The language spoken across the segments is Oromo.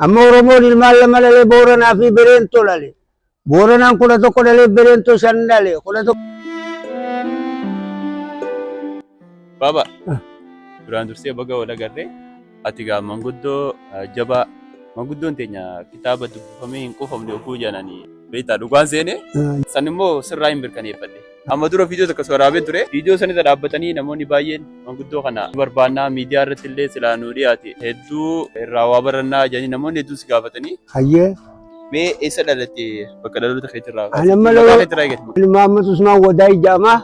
Amma Oromoon ilmaan lama dhalee Booranaa fi Bereentoo dhale. Booranaan 11 dhalee Bereentoo 5 dhale. 11. Baba, duraan dursee baga wal agarree ati gaa manguddoo jabaa manguddoon teenya kitaaba dubbifamee hin quufamne oguu jedhanii beektaa dhugaan seenee san immoo sirraa hin mirkaneeffadhe. Amma dura viidiyoo takka waraabee ture. Viidiyoo sanirra dhaabbatanii namoonni baay'een manguddoo kana barbaannaa miidiyaa irratti illee silaa nuu dhiyaate hedduu irraa waa barannaa jedhanii namoonni hedduu si gaafatanii. Hayyee. Mee eessa dhalatte bakka dhaloota keetirraa? Ani amma Muhammad Usmaan Wadaay Jaamaa.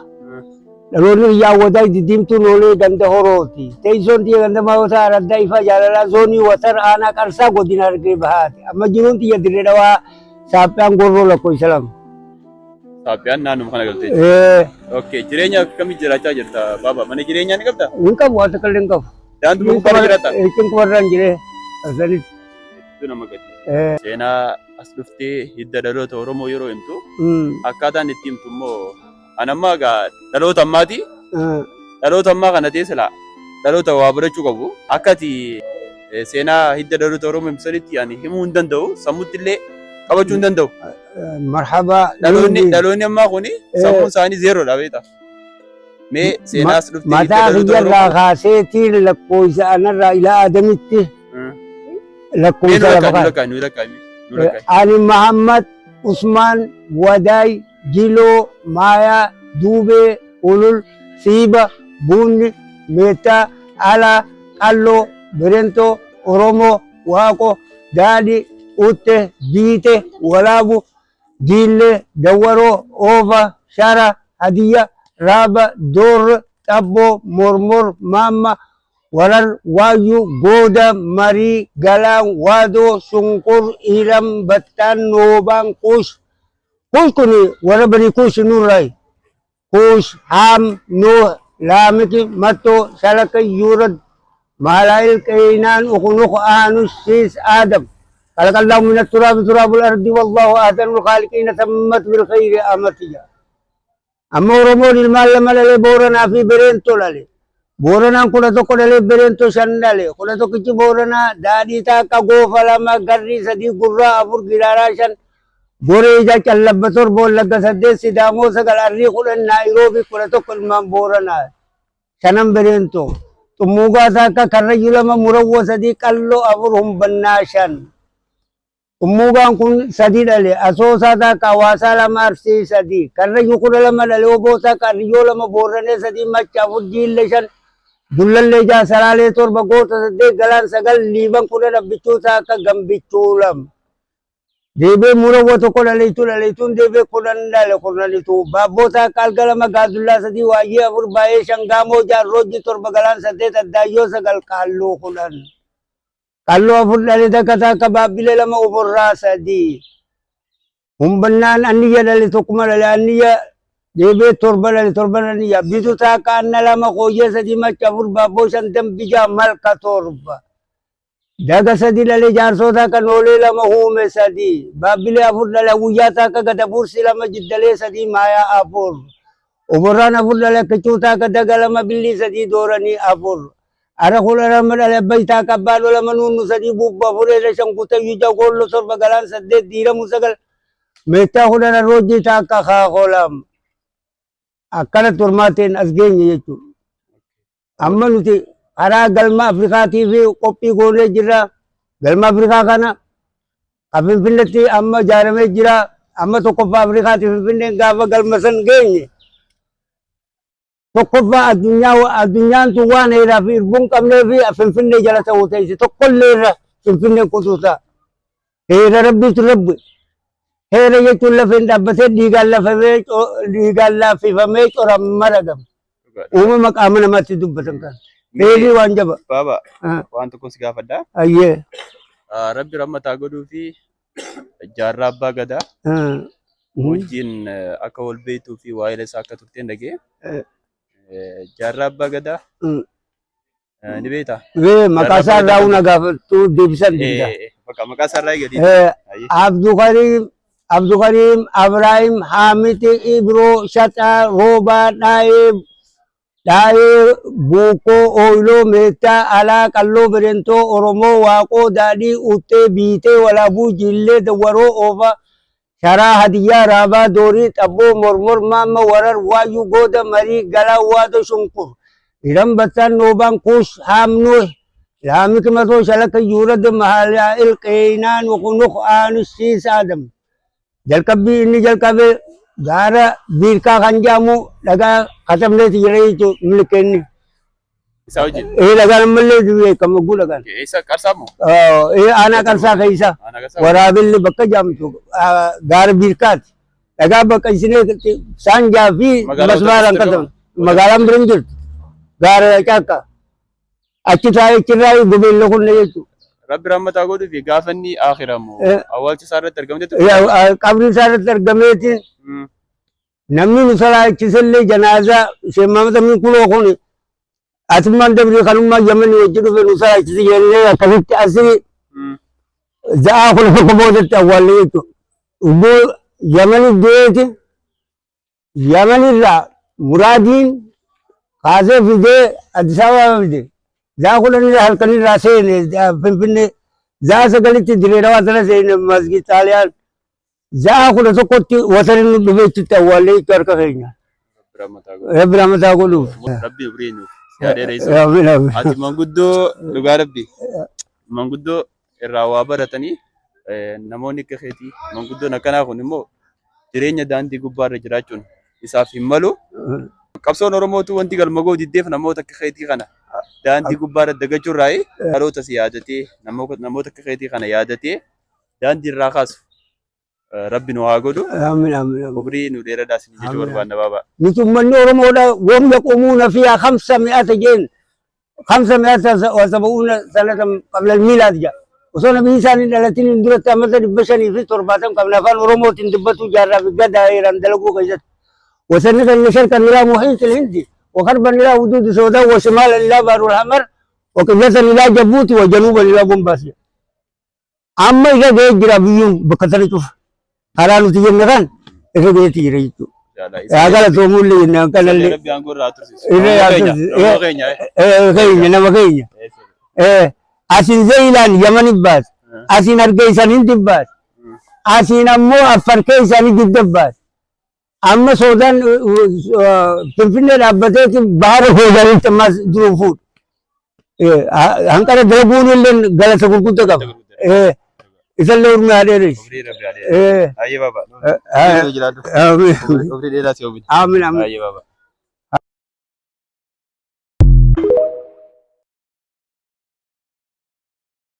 Dhaloonni biyyaa Wadaay diddiimtuun oolee ganda horooti. Teessoon xiyya ganda maawwataa araddaa ifa jaalalaa zoonii watar aanaa qarsaa godina argee bahaati. Amma jiruun xiyya dirree dhawaa saaphiyaan gorroo lakkoofsa lama. Saaphiyaan naannoo kana galtee. Okay, jireenya akkamii jiraachaa jirta Baba? Mana jireenyaa ni qabdaa? Hin qabu, waan takka illee hin qabu. Daandii mukaa jiraata? Cinqabarraan jiree asalitti. Hedduu nama gaddisiisa. Seenaa as dhuftee hidda dhaloota Oromoo yeroo himtu akkaataan itti himtu immoo an ammaa gaa dhaloota ammaati. Dhaloota ammaa kana teessila dhaloota waa barachuu qabu. Akkati seenaa hidda dhaloota Oromoo himsanitti ani himuu hin danda'u. Sammuutti illee qabachuu hin danda'u. Marhaba. Dhaloonni ammaa kuni sammuun isaanii zeeroodha beektaa. Mee seenaa as dhuftee hidda mataa dhaloota kiyyarraa Oromoo. kaaseetiin lakkoofsa anarraa ilaa Adamitti lakkoofsa lafa Ani Muhammad Usmaan Wadaay Jiloo Maayaa Duubee Ulul Siiba Bunni Meettaa Alaa Qalloo Bereentoo Oromoo Waaqoo Daadhii Utte Biite Walaabu Diillee Dawwaroo Oofa Shara Hadiyya Raaba Doorre Xabboo Mormor Maamma Warar Waayyuu Gooda Marii Galaan Waadoo Shunqur Iram Battaan Noobaan Kuush. Kuush kuni warra banii Kuush nurraay. Kuush Haam Nuh Laamiki Mattoo Shalaka Yuurad Maalaayil Qaynaan Ukunuk Aanus Siis Aadam. خلق الله من التراب تراب الأرض والله أحسن الخالقين تمت بالخير أمتي. أما Oromoon ilmaan lama dhalee Booranaa fi Bereentoo dhale. Booranaan 11 dhalee Bereentoo 5 dhale. 11 Booranaa daadhii taakka goofa 2 garrii 3 gurraa 4 gilaaraa 5 goree ija callabba 7 wallagga 8 sidaamoo 9 arrii 10 naayiroobii 11 ilmaan Booranaa 5 Bereentoo. Xummuugaa taakka karrayyuu 2 murawwoo 3 qalloo 4 humbannaa 5. Umugaan kun 3 dhale asoosaa taakka hawaasaa 2 arsii 3 karrayyuu 12 dhale oboosaa qarriyyoo 2 Booranee 3 macha 4 diillee 5 dullallee 6 saraalee 7 goota 8 galaan 9 liiban 10 abbichuu taakka gambichuu 2 deebee murawwa 1 dhaleetuun deebee 10 dhale 10 baabboo taakka alga 2 gaadullaa 3 waayyee 4 baay'ee 5 gaamoo 6 roojjii 7 galaan 8 addaayyoo 9 qaalloo 10 Qalloo 4 dhale takka baabbilee 2 ofirraa 3 humbannaan anniyya dhale 1 dhale anniyya deebee 7 dhale 7 anniyya bitu taakka anna 2 qooyyee 3 macha 4 baabboo 5 dambijaa malka 7 daga 3 dhale jaarsoo taakka noolee 2 huume 3 baabbilee 4 dhale guyyaa taakka gada bursi 2 jiddalee 3 maayaa 4 ofirraan 4 dhale akkachuu taakka daga 2 billii 3 dooranii 4 Ara kula rama dhale baytaa kabbaa lola manuun 3 bubba fureera 5 kutayyuu jagoollo 7 galaan 8 diiramu 9 meettaa 10 roojjii taakka kaakolam akkana turmaateen as geenye jechuudha. Amma nuti karaa galma Afrikaatii fi qophii goonee jirra. Galma Afrikaa kana Finfinneetti amma ijaaramee jira. Amma tokkoffaa Afrikaatii Finfinneen gaafa galma san geenye. Tokkoffaa addunyaan tun waan heeraa fi irbuun qabnee fi Finfinnee jala ta'uu ta'isi tokkollee irra Finfinnee kutuuta. Heera rabbiitu rabbi. Heera jechuun lafeen dhaabbatee dhiigaan laaffifamee coran maragam. Uumama qaama namaatti dubbatan kan. Heerii waan jaba. Baba waan tokko si gaafadhaa. Ayyee. Rabbi rammataa godhuu fi jaarraa abbaa gadaa wajjin akka wal beektuu fi waa'ee isaa akka turteen dhagee. Jaarraa abbaa gadaa ni beektaa? Maqaa isaa irraa una gaafattuu deebisan dinda. Maqaa isaa irraa eegali. Abdukariim, Abrahiim, Haamiti, Ibroo, Shaxaa, Roobaa, Dhaayee, Daa'ee buukoo ooyiloo meettaa alaa qalloo birentoo oromoo waaqoo daadhii uttee biitee walaabuu jillee dawaroo oofa sharaa hadiyyaa raabaa doorii xabboo mormor maamma warar waayyuu gooda marii galaa waada shunkur hiram battaan noobaan kuush haamnoo laamik matoo shalaka yuurada mahalaa ilqeenaan wakunuk aanusiis aadam jalqabbii inni jalqabe gaara biirkaa kan jedhamu dhagaa katabneeti jira jechuudha milkeenni. Isaa hojii. Dhagaan ammallee beekama guu dhagaan. Isa qarsaa moo? Aanaa qarsaa keessa waraabilli bakka jaamtu gaara biirkaati. Dhagaa bakka isinee saanjaa fi masmaaraan katabne magaalaan bira hin jirtu gaara caakkaa achi taa'ee achirraa gobeella kunne jechuudha. Rabbi rahmataa godhuu fi gaafa inni akhiramu awwaalcha isaa irratti argameetu. Qabri isaa irratti argameetiin namni nu salaachisellee janaazaa Sheekh Mahamad Amin kunoo kun atummaan dabrii kanummaa Yamanii wajji dhufe nu salaachise jennee akkasitti asii za'aa kun tokko boodatti awwaalle jechuudha. Iddoo Yamanii deeti Yamanirraa muraadiin kaasee fidee Addis Ababaa fide. Zaa kudhanirraa halkanirraa seene Finfinnee zaa sagalitti Direedawaa sana seene masgid Xaaliyaan. Zaa kudha tokkotti watanin nu dhufeechitti awwaallee itti harka keenya. Rabbi rahmataa godhuuf. Rabbi ubiriinuuf. Ati manguddoo dhugaa rabbi. Manguddoo irraa waa baratanii namoonni akka keetii manguddoon akkanaa kun immoo jireenya daandii gubbaarra jiraachuun isaaf hin malu. Qabsoon Oromootu wanti galma ga'u diddeef namoota akka keetii kana daandii gubbaarra dagachuurraa dhalootas yaadatee namoota akka keetii kana yaadatee daandii irraa kaasu. Rabbi nu haa godhu. Amiin amiin. Ubrii nu dheeradaas ni jechuu barbaanna baaba. Nuti uummanni Oromoodha wam yaquumuuna fiihaa 500 jeen 500 wasaba'uuna sanatan qabla miilaad jedha. Osoo nabii isaanii dhalatiin hin duratti amata 570 qabna afaan Oromootiin dubbatu jaarraa fi gadaa eeran dalaguu keessatti. Wasanni kan shirkan ilaa muhiitil hindi وغربا إلى حدود السوداء وشمالا إلى بحر الأحمر وقبلة إلى جيبوتي وجنوبا إلى بومباسي. أما إذا جرى بيوم بكثرته حلال تجمع كان إذا جيت يريتو. هذا تومول لي إنه كان اللي. إيه نما كينيا. أسين زيلان يمن باس. أسين أركيسان هند باس. أسين أمو أفركيسان جد باس. أما سودان فلفل أبدأت بحر هو جالس تماس دروفود. هنكر دربون اللي غلط سكوت كذا. إذا لور ما هذا أيه بابا. آمين آمين.